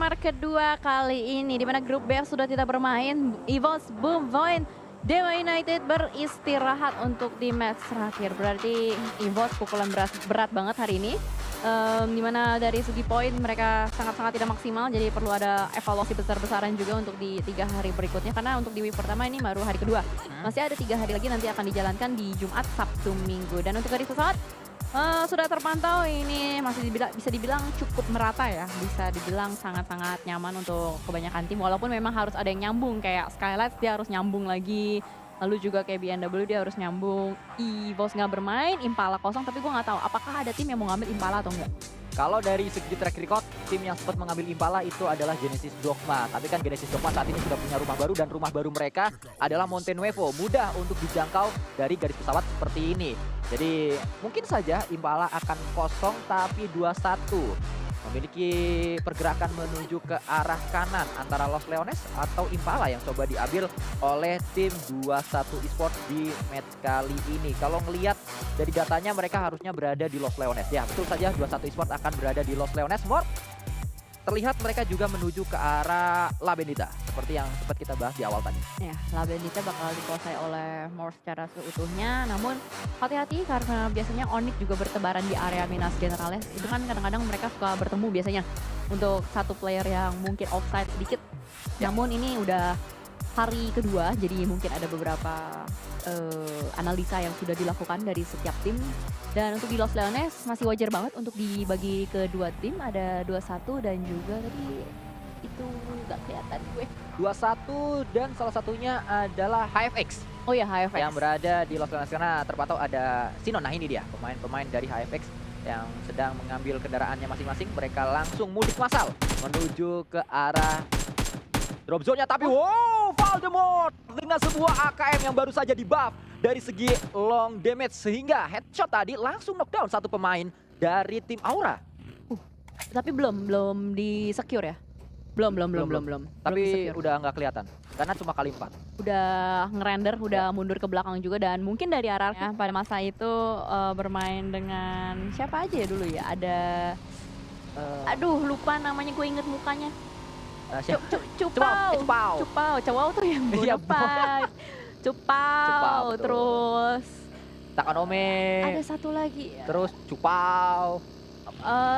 nomor kedua kali ini, di mana grup B sudah tidak bermain. EVOS, Boom, Void, Dewa United beristirahat untuk di match terakhir. Berarti EVOS pukulan berat banget hari ini. Dimana dari segi poin mereka sangat-sangat tidak maksimal, jadi perlu ada evaluasi besar-besaran juga untuk di 3 hari berikutnya, karena untuk di week pertama ini baru hari kedua, masih ada 3 hari lagi nanti akan dijalankan di Jumat, Sabtu, Minggu. Dan untuk garis pesawat sudah terpantau, ini masih bisa dibilang cukup merata ya, bisa dibilang sangat-sangat nyaman untuk kebanyakan tim, walaupun memang harus ada yang nyambung, kayak Skylights dia harus nyambung lagi. Lalu juga kayak BMW dia harus nyambung, EVOS nggak bermain, Impala kosong, tapi gue nggak tahu apakah ada tim yang mau ngambil Impala atau enggak. Kalau dari segi track record, tim yang sempat mengambil Impala itu adalah Genesis Dogma. Tapi kan Genesis Dogma saat ini sudah punya rumah baru, dan rumah baru mereka adalah Monte Nuevo. Mudah untuk dijangkau dari garis pesawat seperti ini. Jadi mungkin saja Impala akan kosong tapi 2-1. Memiliki pergerakan menuju ke arah kanan antara Los Leones atau Impala yang coba diambil oleh tim 21 Esports di match kali ini. Kalau ngelihat dari datanya mereka harusnya berada di Los Leones. Ya betul saja, 21 Esports akan berada di Los Leones. Terlihat mereka juga menuju ke arah La Bendita seperti yang sempat kita bahas di awal tadi. Ya, La Bendita bakal dikuasai oleh Morse secara seutuhnya, namun hati-hati karena biasanya Onyx juga bertebaran di area Minas Generales. Itu kan kadang-kadang mereka suka bertemu biasanya untuk satu player yang mungkin offside sedikit. Ya. Namun ini udah hari kedua, jadi mungkin ada beberapa analisa yang sudah dilakukan dari setiap tim. Dan untuk di Los Leones masih wajar banget untuk dibagi ke dua tim, ada 21 dan juga tadi itu nggak kelihatan gue. 21 dan salah satunya adalah HFX. Oh ya, HFX. Yang berada di Los Leones karena terpantau ada Sinon. Nah ini dia pemain-pemain dari HFX yang sedang mengambil kendaraannya masing-masing. Mereka langsung mudik massal menuju ke arah drop zone-nya, tapi wow, Voldemort dengan sebuah AKM yang baru saja di-buff dari segi long damage sehingga headshot tadi langsung knockdown satu pemain dari tim Aura. Tapi belum di secure ya? Belum. Tapi udah nggak kelihatan karena cuma kali 4. Udah ngerender, udah mundur ke belakang juga, dan mungkin dari arahnya pada masa itu bermain dengan siapa aja ya dulu ya? Ada aduh lupa namanya, gue inget mukanya. Cupau tuh yang gue lupa. Cupau, terus Takanome. ada satu lagi. Terus Cupau.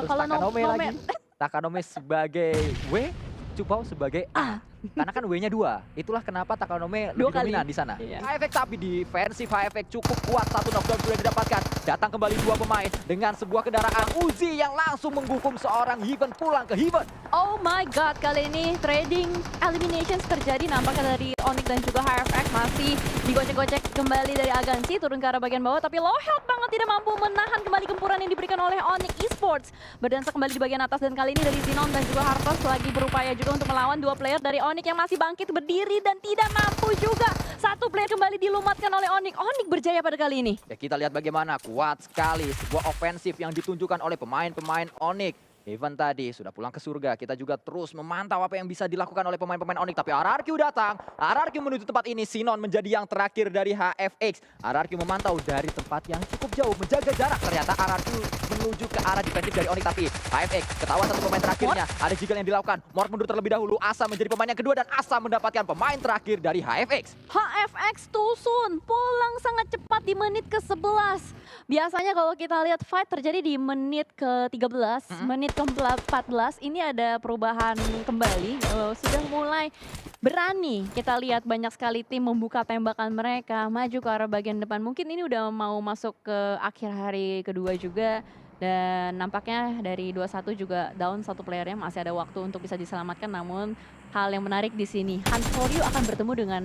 Kalau Takanome lagi. Takanome sebagai W, Cupau sebagai A. Karena kan W-nya 2. Itulah kenapa Takanome lebih dominan di sana. Iya. HFX tapi defensif HFX cukup kuat, satu knockdown sudah didapatkan. Datang kembali 2 pemain dengan sebuah kendaraan Uzi yang langsung menghukum seorang Heaven pulang ke Heaven. Oh my god, kali ini trading eliminations terjadi nampaknya dari Onyx dan juga HFX masih digocek-gocek kembali dari Agansi, turun ke arah bagian bawah, tapi low health banget, tidak mampu menahan kembali gempuran yang diberikan oleh Onyx Esports. Berdansa kembali di bagian atas, dan kali ini dari Zinon dan juga Hartos lagi berupaya juga untuk melawan 2 player dari Onyx yang masih bangkit berdiri dan tidak mampu juga. Satu player kembali dilumatkan oleh Onyx. Onyx berjaya pada kali ini. Ya kita lihat bagaimana kuat sekali sebuah ofensif yang ditunjukkan oleh pemain-pemain Onyx. Evan tadi sudah pulang ke surga. Kita juga terus memantau apa yang bisa dilakukan oleh pemain-pemain Onyx. Tapi RRQ datang. RRQ menuju tempat ini. Sinon menjadi yang terakhir dari HFX. RRQ memantau dari tempat yang cukup jauh, menjaga jarak. Ternyata RRQ menuju ke arah defensif dari Onyx. Tapi HFX ketahuan satu pemain terakhirnya. Ada jiggle yang dilakukan. Mort mundur terlebih dahulu. Asa menjadi pemain yang kedua, dan Asa mendapatkan pemain terakhir dari HFX. HFX Tusun pulang sangat cepat di menit ke-11. Biasanya kalau kita lihat fight terjadi di menit ke-13, menit ke-14 ini ada perubahan kembali. Sudah mulai berani, kita lihat banyak sekali tim membuka tembakan mereka, maju ke arah bagian depan. Mungkin ini udah mau masuk ke akhir hari kedua juga. Dan nampaknya dari 21 juga down satu playernya, masih ada waktu untuk bisa diselamatkan. Namun hal yang menarik di sini, Hunt For You akan bertemu dengan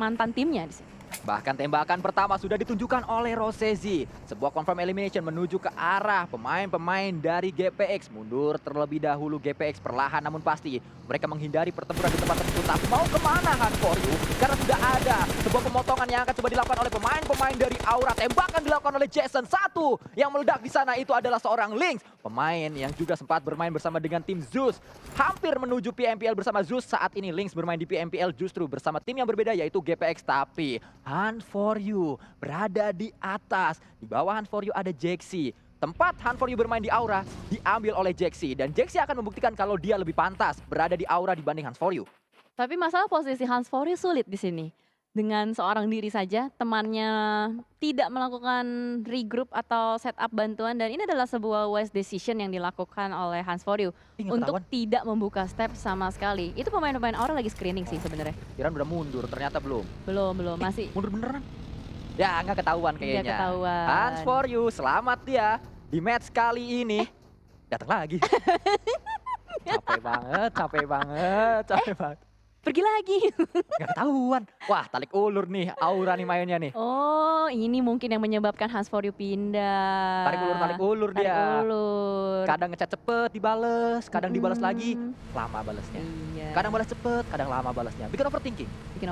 mantan timnya di sini. Bahkan tembakan pertama sudah ditunjukkan oleh Rosezi. Sebuah confirm elimination menuju ke arah pemain-pemain dari GPX. Mundur terlebih dahulu GPX perlahan namun pasti. Mereka menghindari pertempuran di tempat tersebut. Tapi mau kemana Hunt For You? Karena sudah ada sebuah pemotongan yang akan coba dilakukan oleh pemain-pemain dari Aura. Tembakan dilakukan oleh Jason. Satu yang meledak di sana itu adalah seorang Lynx. Pemain yang juga sempat bermain bersama dengan tim Zeus. Hampir menuju PMPL bersama Zeus. Saat ini Lynx bermain di PMPL justru bersama tim yang berbeda yaitu GPX. Tapi Hunt For You berada di atas. Di bawah Hunt For You ada Jaxi. tempat Hunt4U bermain di Aura diambil oleh Jaxi. Dan Jaxi akan membuktikan kalau dia lebih pantas berada di Aura dibanding Hunt4U. Tapi masalah posisi Hunt4U sulit di sini. Dengan seorang diri saja, temannya tidak melakukan regroup atau setup bantuan. Dan ini adalah sebuah wise decision yang dilakukan oleh Hunt4U untuk tidak membuka step sama sekali. Itu pemain-pemain Aura lagi screening sih sebenarnya. Kirain udah mundur, ternyata belum. Belum, masih. Mundur beneran? Ya nggak ketahuan kayaknya. Nggak ketahuan. Hunt4U, selamat dia di match kali ini. Datang lagi. Capek banget. Pergi lagi. Nggak ketahuan. Wah, tarik ulur nih, Aura nih mainnya nih. Oh, ini mungkin yang menyebabkan Hunt4U pindah. Tarik ulur dia. Tarik ulur. Kadang ngechat cepet dibales, kadang dibales lagi, lama balesnya. Iya. Kadang balas cepet, kadang lama balasnya. Bikin overthinking.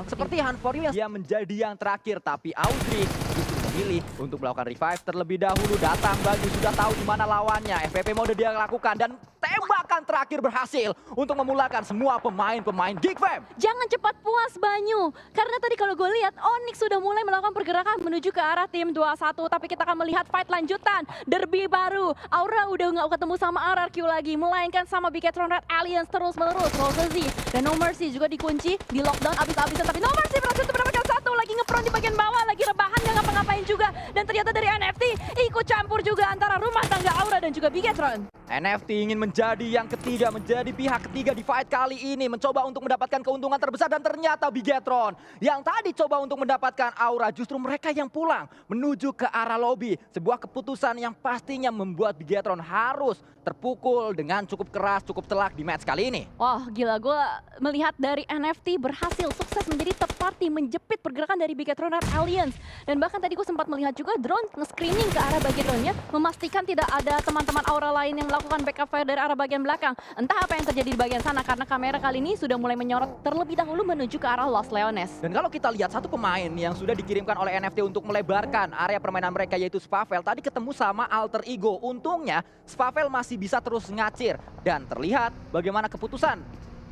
Seperti Hunt4U yang dia menjadi yang terakhir, tapi Audrey justru memilih untuk melakukan revive terlebih dahulu. Datang Banyu sudah tahu di mana lawannya. FPP mode dia lakukan dan tembakan terakhir berhasil untuk memulakan semua pemain-pemain Geek Fam. Jangan cepat puas Banyu, karena tadi kalau gue lihat Onyx sudah mulai melakukan pergerakan menuju ke arah tim 21, tapi kita akan melihat fight lanjutan, derby baru. Aura udah nggak ketemu sama RRQ lagi, melainkan sama Bigetron Red Alliance terus-menerus. Rosazi dan No Mercy juga dikunci, di lockdown abis-abisan, tapi No Mercy berhasil untuk mendapatkan satu, lagi ngepron di bagian bawah, lagi rebahan nggak ngapa-ngapain juga. Dan ternyata dari NFT ikut campur juga antara rumah tangga Aura dan juga Bigetron. NFT ingin menjadi yang ketiga, menjadi pihak ketiga di fight kali ini, mencoba untuk mendapatkan keuntungan terbesar, dan ternyata Bigetron yang tadi coba untuk mendapatkan Aura, justru mereka yang pulang menuju ke arah lobby. Sebuah keputusan yang pastinya membuat Bigetron harus terpukul dengan cukup keras, cukup telak di match kali ini. Wah gila, gue melihat dari NFT berhasil sukses menjadi third party, menjepit pergerakan dari Bigetron Red Alliance. Dan bahkan tadi gue sempat melihat juga drone nge-screening ke arah bagian drone-nya, memastikan tidak ada teman-teman Aura lain yang melakukan backup fire dari arah bagian belakang. Entah apa yang terjadi di bagian sana, karena kamera kali ini sudah mulai menyorot terlebih dahulu menuju ke arah Los Leones. Dan kalau kita lihat satu pemain yang sudah dikirimkan oleh NFT untuk melebarkan area permainan mereka, yaitu Spavel, tadi ketemu sama Alter Ego. Untungnya Spavel masih bisa terus ngacir, dan terlihat bagaimana keputusan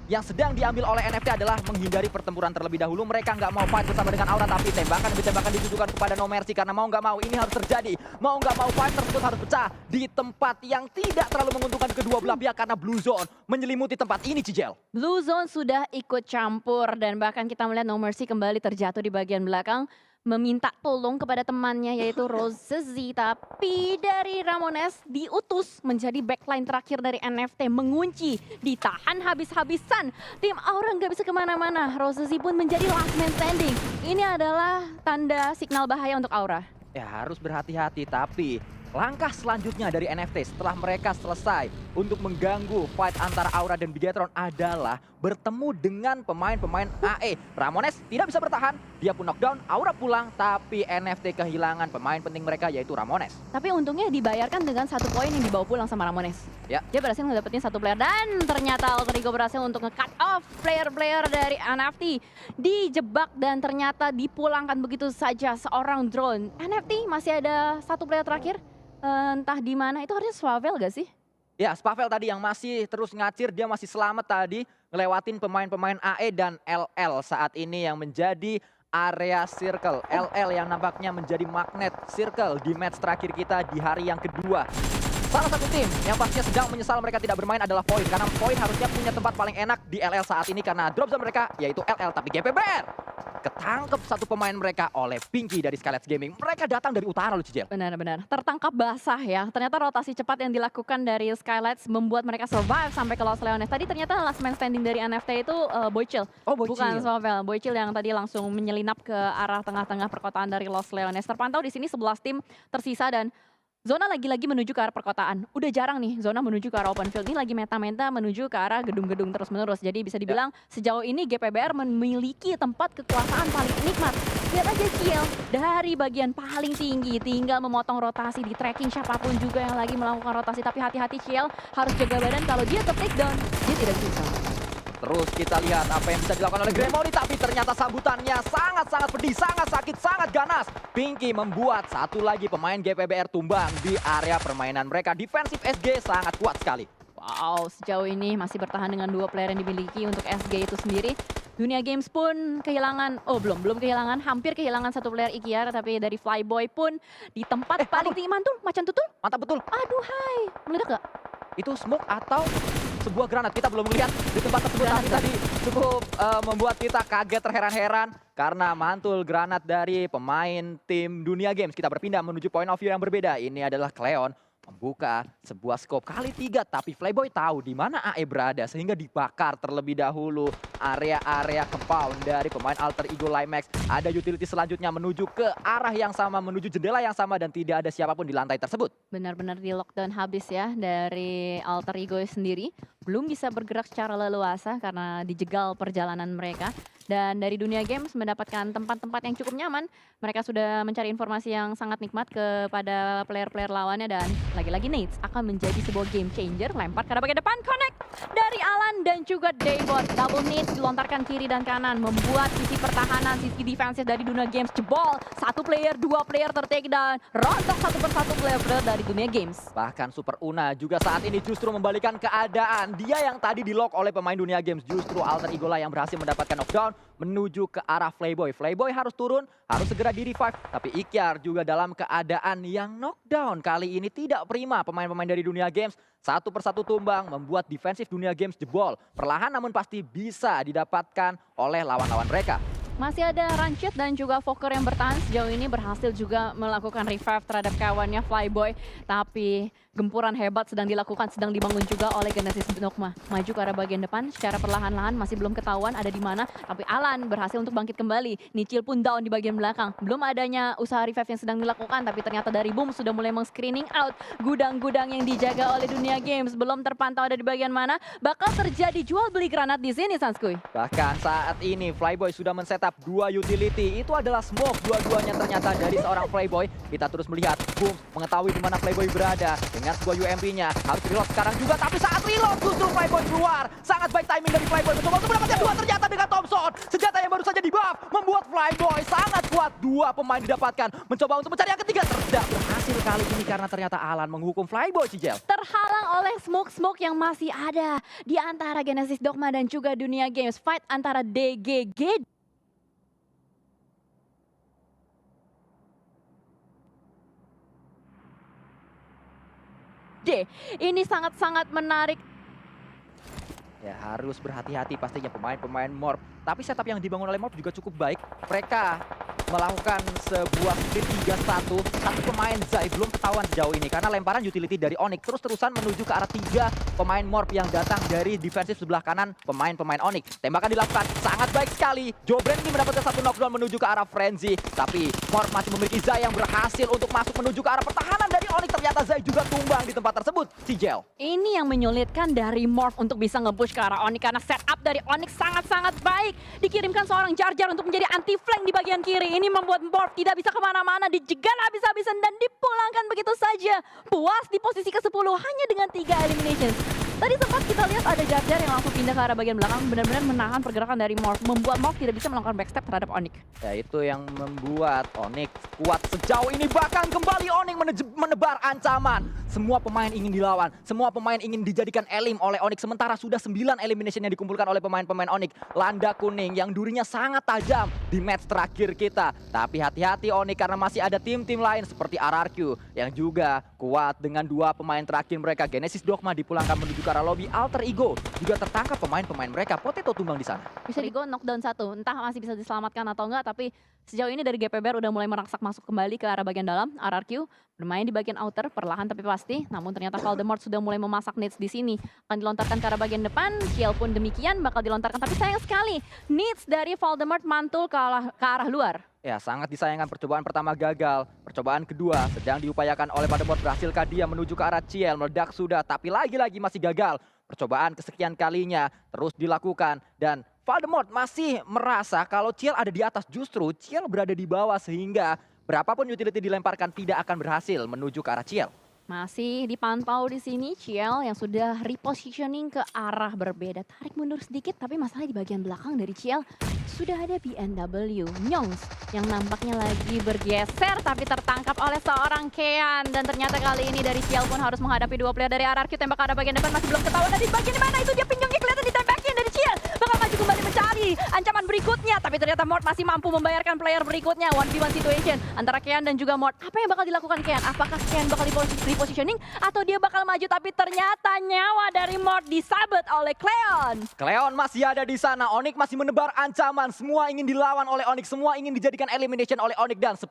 yang sedang diambil oleh NFT adalah menghindari pertempuran terlebih dahulu. Mereka nggak mau fight bersama dengan Aura, tapi tembakan demi tembakan ditujukan kepada No Mercy, karena mau nggak mau ini harus terjadi. Mau nggak mau fight tersebut harus pecah di tempat yang tidak terlalu menguntungkan kedua belah pihak, karena Blue Zone menyelimuti tempat ini, Cijel. Blue Zone sudah ikut campur, dan bahkan kita melihat No Mercy kembali terjatuh di bagian belakang, meminta tolong kepada temannya yaitu Rosazi, tapi dari Ramones diutus menjadi backline terakhir dari NFT, mengunci, ditahan habis-habisan. Tim Aura nggak bisa kemana-mana, Rosazi pun menjadi last man standing. Ini adalah tanda signal bahaya untuk Aura. Ya harus berhati-hati, tapi langkah selanjutnya dari NFT setelah mereka selesai untuk mengganggu fight antara Aura dan Bigetron adalah bertemu dengan pemain-pemain AE. Ramones tidak bisa bertahan, dia pun knockdown, Aura pulang, tapi NFT kehilangan pemain penting mereka yaitu Ramones. Tapi untungnya dibayarkan dengan 1 poin yang dibawa pulang sama Ramones. Ya. Dia berhasil ngedapetin 1 player, dan ternyata Alter Ego berhasil untuk nge-cut off player-player dari NFT. Dijebak dan ternyata dipulangkan begitu saja seorang drone. NFT masih ada 1 player terakhir. Entah di mana, itu harusnya Spavel gak sih? Ya, Spavel tadi yang masih terus ngacir, dia masih selamat tadi ngelewatin pemain-pemain AE dan LL saat ini yang menjadi area circle. LL yang nampaknya menjadi magnet circle di match terakhir kita di hari yang kedua. Salah satu tim yang pastinya sedang menyesal mereka tidak bermain adalah Void, karena Void harusnya punya tempat paling enak di LL saat ini karena drop zone mereka yaitu LL, tapi GPBR ketangkep satu pemain mereka oleh Pinky dari Skylights Gaming. Mereka datang dari utara loh, Cijel. Benar-benar tertangkap basah ya. Ternyata rotasi cepat yang dilakukan dari Skylights membuat mereka survive sampai ke Los Leones. Tadi ternyata last man standing dari NFT itu Boychill. Oh, Boychill. Bukan Spavel. Boychill yang tadi langsung menyelinap ke arah tengah-tengah perkotaan dari Los Leones. Terpantau di sini 11 tim tersisa, dan zona lagi-lagi menuju ke arah perkotaan. Udah jarang nih zona menuju ke arah open field. Ini lagi meta-meta menuju ke arah gedung-gedung terus-menerus. Jadi bisa dibilang sejauh ini GPBR memiliki tempat kekuasaan paling nikmat. Lihat aja Ciel, dari bagian paling tinggi tinggal memotong rotasi, di tracking siapapun juga yang lagi melakukan rotasi. Tapi hati-hati Ciel, harus jaga badan, kalau dia ke take down, dia tidak bisa. Terus kita lihat apa yang bisa dilakukan oleh Gremoni, tapi ternyata sambutannya sangat-sangat pedih, sangat sakit, sangat ganas. Pinky membuat satu lagi pemain GPBR tumbang di area permainan mereka. Defensif SG sangat kuat sekali. Wow, sejauh ini masih bertahan dengan 2 player yang dimiliki untuk SG itu sendiri. Dunia Games pun kehilangan, belum kehilangan, hampir kehilangan 1 player Ikiar, tapi dari Flyboy pun di tempat paling tinggi mantul, macan tutul. Mantap betul. Aduh hai, meledak gak? Itu smoke atau sebuah granat, kita belum melihat di tempat tersebut, Granat, tapi tadi cukup membuat kita kaget terheran-heran karena mantul granat dari pemain tim Dunia Games. Kita berpindah menuju point of view yang berbeda. Ini adalah Cleon membuka sebuah scope kali 3, tapi Flyboy tahu di mana AE berada sehingga dibakar terlebih dahulu area-area compound dari pemain Alter Ego Limax. Ada utility selanjutnya menuju ke arah yang sama, menuju jendela yang sama, dan tidak ada siapapun di lantai tersebut. Benar-benar di lockdown habis ya dari Alter Ego sendiri. Belum bisa bergerak secara leluasa karena dijegal perjalanan mereka. Dan dari Dunia Games mendapatkan tempat-tempat yang cukup nyaman. Mereka sudah mencari informasi yang sangat nikmat kepada player-player lawannya. Dan lagi-lagi Nades akan menjadi sebuah game changer. Lempar ke arah bagian depan, connect dari Alan dan juga Daybot. Double Nades dilontarkan kiri dan kanan. Membuat sisi pertahanan, sisi defensif dari Dunia Games jebol. 1 player, 2 player tertake dan rontok satu persatu player dari Dunia Games. Bahkan Super Una juga saat ini justru membalikan keadaan. Dia yang tadi di lock oleh pemain Dunia Games, justru Alter Ego lah yang berhasil mendapatkan knockdown menuju ke arah Flyboy. Flyboy harus turun, harus segera di-revive. Tapi Ikiar juga dalam keadaan yang knockdown. Kali ini tidak prima pemain-pemain dari Dunia Games. Satu persatu tumbang, membuat defensif Dunia Games jebol. Perlahan namun pasti bisa didapatkan oleh lawan-lawan mereka. Masih ada Rancid dan juga Fokker yang bertahan sejauh ini, berhasil juga melakukan revive terhadap kawannya Flyboy. Tapi gempuran hebat sedang dilakukan, sedang dibangun juga oleh Genesis Dogma. Maju ke arah bagian depan secara perlahan-lahan, masih belum ketahuan ada di mana. Tapi Alan berhasil untuk bangkit kembali. Nichil pun down di bagian belakang. Belum adanya usaha revive yang sedang dilakukan, tapi ternyata dari Boom sudah mulai meng-screening out gudang-gudang yang dijaga oleh Dunia Games. Belum terpantau ada di bagian mana. Bakal terjadi jual beli granat di sini, Sanskuy. Bahkan saat ini Flyboy sudah men-setup 2 utility. Itu adalah smoke dua-duanya ternyata dari seorang Flyboy. Kita terus melihat Boom mengetahui di mana Flyboy berada dengan sebuah UMP-nya. Harus reload sekarang juga, tapi saat reload justru Flyboy keluar. Sangat baik timing dari Flyboy. Mencoba untuk mendapatkan 2 ternyata dengan Thompson. Senjata yang baru saja di-buff membuat Flyboy sangat kuat. 2 pemain didapatkan. Mencoba untuk mencari yang ketiga. Tidak berhasil kali ini karena ternyata Alan menghukum Flyboy, Cijel. Terhalang oleh smoke-smoke yang masih ada di antara Genesis Dogma dan juga Dunia Games. Fight antara DGG ini sangat-sangat menarik. Ya harus berhati-hati pastinya pemain-pemain Morph. Tapi setup yang dibangun oleh Morph juga cukup baik. Mereka melakukan sebuah split 3-1. Satu pemain Zai belum ketahuan sejauh ini karena lemparan utility dari Onyx terus-terusan menuju ke arah 3 pemain Morph yang datang dari defensif sebelah kanan pemain-pemain Onyx. Tembakan dilakukan sangat baik sekali. Jobren ini mendapatkan 1 knockdown menuju ke arah Frenzy. Tapi Morph masih memiliki Zai yang berhasil untuk masuk menuju ke arah pertahanan dari Onyx. Ternyata Zai juga tumbang di tempat tersebut. Cijel. Ini yang menyulitkan dari Morph untuk bisa nge-push ke arah Onyx karena setup dari Onyx sangat-sangat baik. Dikirimkan seorang Jar Jar untuk menjadi anti-flank di bagian kiri. Ini membuat Morph tidak bisa kemana-mana, dijegal habis-habisan dan dipulangkan begitu saja. Puas di posisi ke-10 hanya dengan 3 eliminations. Tadi sempat kita lihat ada Jar Jar yang langsung pindah ke arah bagian belakang, benar-benar menahan pergerakan dari Morph, membuat Morph tidak bisa melakukan backstep terhadap Onyx. Ya itu yang membuat Onyx kuat sejauh ini. Bahkan kembali Onyx menebar ancaman. Semua pemain ingin dilawan, semua pemain ingin dijadikan elim oleh Onyx. Sementara sudah 9 elimination yang dikumpulkan oleh pemain-pemain Onyx. Landa kuning yang durinya sangat tajam di match terakhir kita. Tapi hati-hati Onyx karena masih ada tim-tim lain seperti RRQ yang juga kuat dengan 2 pemain terakhir mereka. Genesis Dogma dipulangkan menuju ke arah lobby. Alter Ego juga tertangkap pemain-pemain mereka. Potato tumbang di sana. Bisa digo knockdown 1, entah masih bisa diselamatkan atau enggak, tapi sejauh ini dari GPBR udah mulai merangsak masuk kembali ke arah bagian dalam. RRQ bermain di bagian outer, perlahan tapi pasti. Namun ternyata Voldemort sudah mulai memasak nades di sini. Akan dilontarkan ke arah bagian depan, Kiel pun demikian bakal dilontarkan. Tapi sayang sekali, nades dari Voldemort mantul ke arah luar. Ya, sangat disayangkan percobaan pertama gagal. Percobaan kedua sedang diupayakan oleh Voldemort. Berhasilkah dia menuju ke arah Ciel? Meledak sudah, tapi lagi-lagi masih gagal. Percobaan kesekian kalinya terus dilakukan. Dan Voldemort masih merasa kalau Ciel ada di atas. Justru Ciel berada di bawah sehingga berapapun utility dilemparkan tidak akan berhasil menuju ke arah Ciel. Masih dipantau di sini Ciel yang sudah repositioning ke arah berbeda. Tarik mundur sedikit tapi masalahnya di bagian belakang dari Ciel sudah ada BNW Nyongs yang nampaknya lagi bergeser tapi tertangkap oleh seorang Kean. Dan ternyata kali ini dari Ciel pun harus menghadapi dua player dari RRQ. Tembak arah bagian depan masih belum ketahuan dari bagian mana itu dia pinggangnya kelihatan ditembakin dari Ciel. Bakal maju kembali mencari ancaman berikutnya tapi ternyata Mort masih mampu membayarkan player berikutnya. 1v1 situation antara Kean dan juga Mort. Apa yang bakal dilakukan Kean? Apakah Kean bakal repositioning atau dia bakal maju tapi ternyata nyawa dari Mort disabet oleh Cleon. Cleon masih ada di sana, Onyx masih menebar ancaman, semua ingin dilawan oleh Onyx, semua ingin dijadikan elimination oleh Onyx dan 10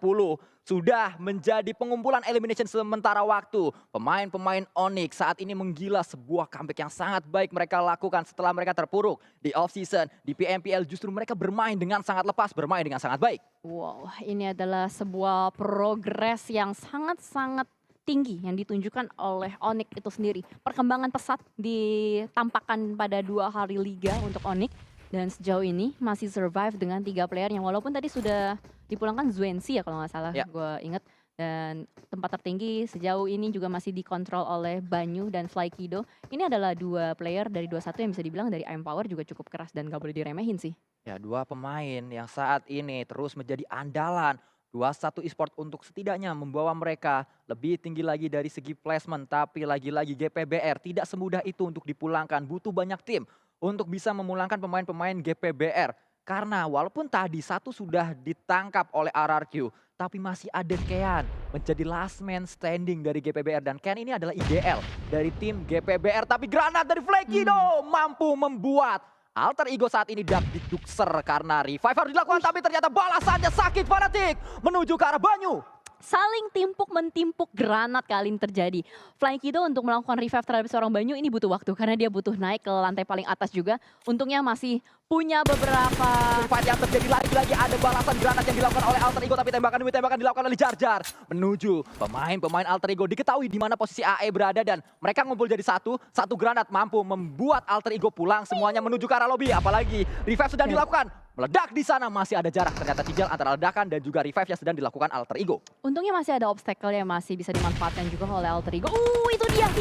sudah menjadi pengumpulan elimination sementara waktu. Pemain-pemain Onyx saat ini menggila sebuah comeback yang sangat baik mereka lakukan setelah mereka terpuruk di off-season, di PMPL justru mereka bermain dengan sangat lepas, bermain dengan sangat baik. Wow, ini adalah sebuah progres yang sangat-sangat tinggi yang ditunjukkan oleh Onyx itu sendiri. Perkembangan pesat ditampakkan pada 2 hari liga untuk Onyx. Dan sejauh ini masih survive dengan 3 player yang walaupun tadi sudah dipulangkan Zuensi ya kalau nggak salah gue inget. Dan tempat tertinggi sejauh ini juga masih dikontrol oleh Banyu dan Flykido. Ini adalah 2 player dari 21 yang bisa dibilang dari Empower juga cukup keras dan gak boleh diremehin sih. Ya 2 pemain yang saat ini terus menjadi andalan 21 Esport untuk setidaknya membawa mereka lebih tinggi lagi dari segi placement. Tapi lagi-lagi GPBR tidak semudah itu untuk dipulangkan. Butuh banyak tim untuk bisa memulangkan pemain-pemain GPBR. Karena walaupun tadi satu sudah ditangkap oleh RRQ, tapi masih ada Kean menjadi last man standing dari GPBR. Dan Kean ini adalah IDL dari tim GPBR. Tapi granat dari Flykido mampu membuat Alter Ego saat ini didukser karena revive harus dilakukan. Tapi ternyata balasannya sakit fanatik menuju ke arah Banyu. Saling timpuk-mentimpuk granat kali ini terjadi. Flykido untuk melakukan revive terhadap seorang Banyu ini butuh waktu karena dia butuh naik ke lantai paling atas juga. Untungnya masih punya beberapa revive yang terjadi lagi-lagi ada balasan granat yang dilakukan oleh Alter Ego. Tapi tembakan demi tembakan dilakukan oleh Jar Jar menuju pemain-pemain Alter Ego. Diketahui di mana posisi AE berada dan mereka ngumpul jadi satu granat mampu membuat Alter Ego pulang semuanya menuju ke arah lobby. Apalagi revive sedang dilakukan. Meledak di sana masih ada jarak ternyata Tijal antara ledakan dan juga revive yang sedang dilakukan Alter Ego. Untungnya masih ada obstacle yang masih bisa dimanfaatkan juga oleh Alter Ego. Itu dia.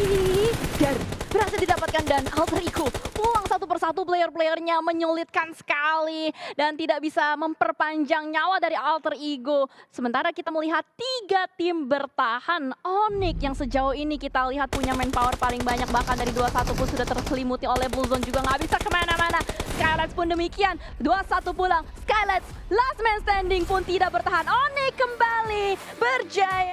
Dan berhasil didapatkan dan Alter Ego pulang satu persatu player-playernya menyulitkan sekali. Dan tidak bisa memperpanjang nyawa dari Alter Ego. Sementara kita melihat 3 tim bertahan. Onyx yang sejauh ini kita lihat punya manpower paling banyak. Bahkan dari 21 pun sudah terselimuti oleh Blue Zone juga nggak bisa kemana-mana. Skylights pun demikian. 21 pulang. Skylights last man standing pun tidak bertahan. Onyx kembali berjaya.